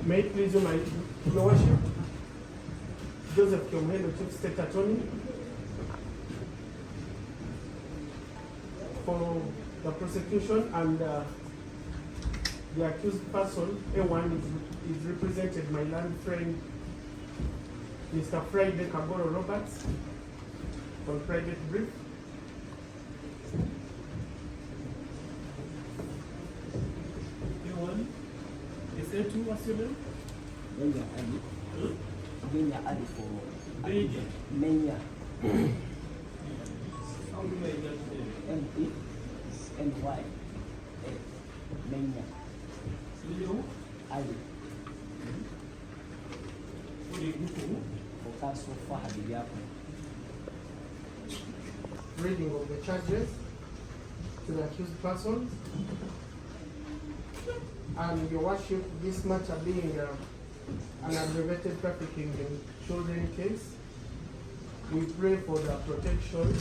May it please you, my Lordship, Joseph Kiomhelo, Chief State Attorney, for the prosecution, and the accused person, A1, is represented my land friend, Mr. Friday Kaboro Roberts, on private brief. A1, is A2, what's your name? Menya Ali. Menya Ali for Menya. Menya. How do I get M-E N-Y. Menya Leo? Ali. What do you do for who? For Council Fahad Yapo. Reading of the charges to the accused persons. And your worship, this matter being an aggravated trafficking in children case, we pray for the protection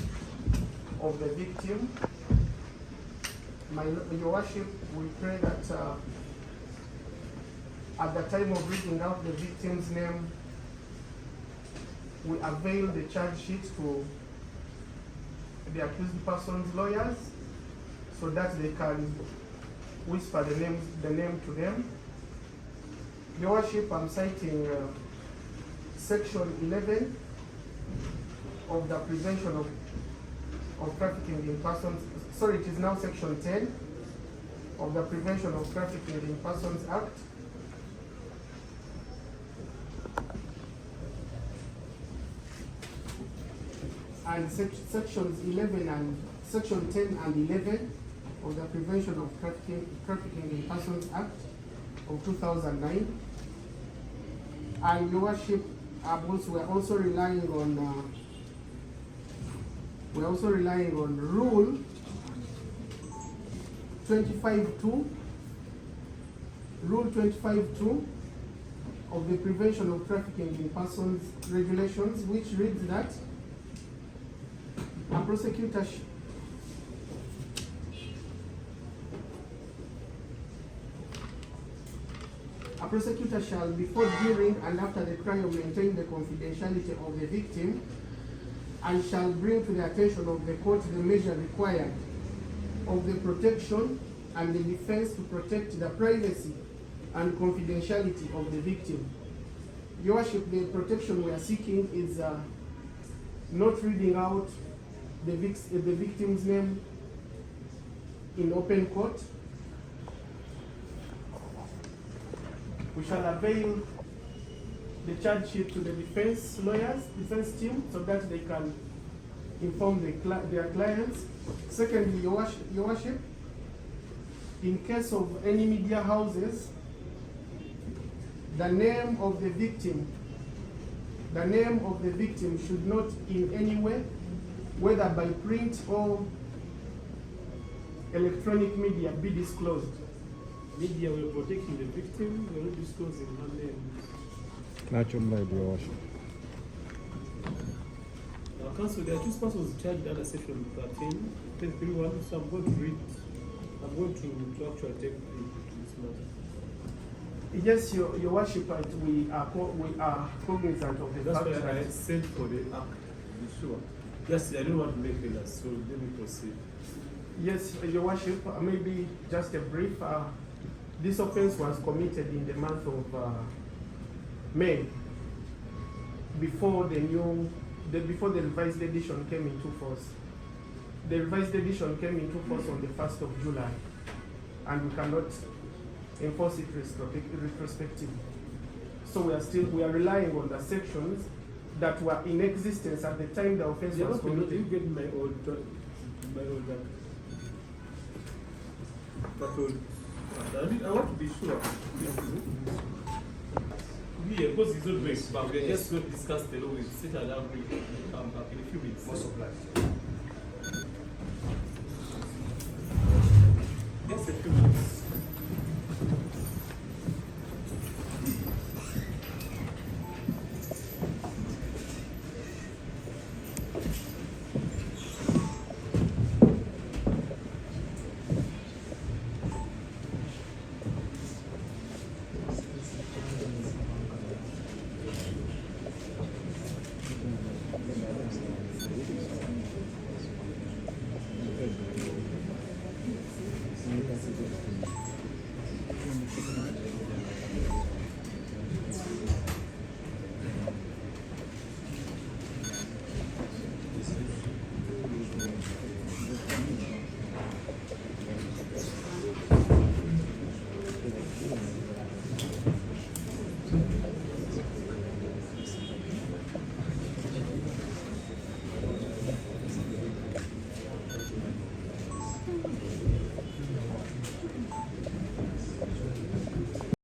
of the victim. Your worship, we pray that at the time of reading out the victim's name, we avail the charge sheet to the accused person's lawyers so that they can whisper the name to them. Your worship, I'm citing section 11 of the prevention of trafficking in persons. Sorry, it is now section 10 of the Prevention of Trafficking in Persons Act. And sections 11 and section 10 and 11 of the Prevention of Trafficking in Persons Act of 2009. And your worship, we're also relying on rule 25.2, rule 25.2 of the Prevention of Trafficking in Persons regulations, which reads that a prosecutor shall, before, during, and after the trial, maintain the confidentiality of the victim and shall bring to the attention of the court the measure required of the protection and the defense to protect the privacy and confidentiality of the victim. Your worship, the protection we are seeking is not reading out the victim's name in open court. We shall avail the charge sheet to the defense lawyers, defense team, so that they can inform their clients. Secondly, your worship, in case of any media houses, the name of the victim should not in any way, whether by print or electronic media, be disclosed. Media will protecting the victim, we are not disclosing her name. Natural, your worship. Now, Council, the accused person was charged under section 13, page 31, so I'm going to actually take this matter. Yes, your worship, we are cognizant of the That's fact why I that sent for the act, to be sure. Yes, I don't want to make it, so let me proceed. yes, your worship, maybe just a brief. This offense was committed in the month of May, before the revised edition came into force. The revised edition came into force on the 1st of July, and we cannot enforce it retrospectively. So we are relying on the sections that were in existence at the time the offense was committed. You get my old I want to be sure. Yeah, because it's not great, but we are just going to discuss the law with sit and agree. Come back in a few minutes. Most obliged.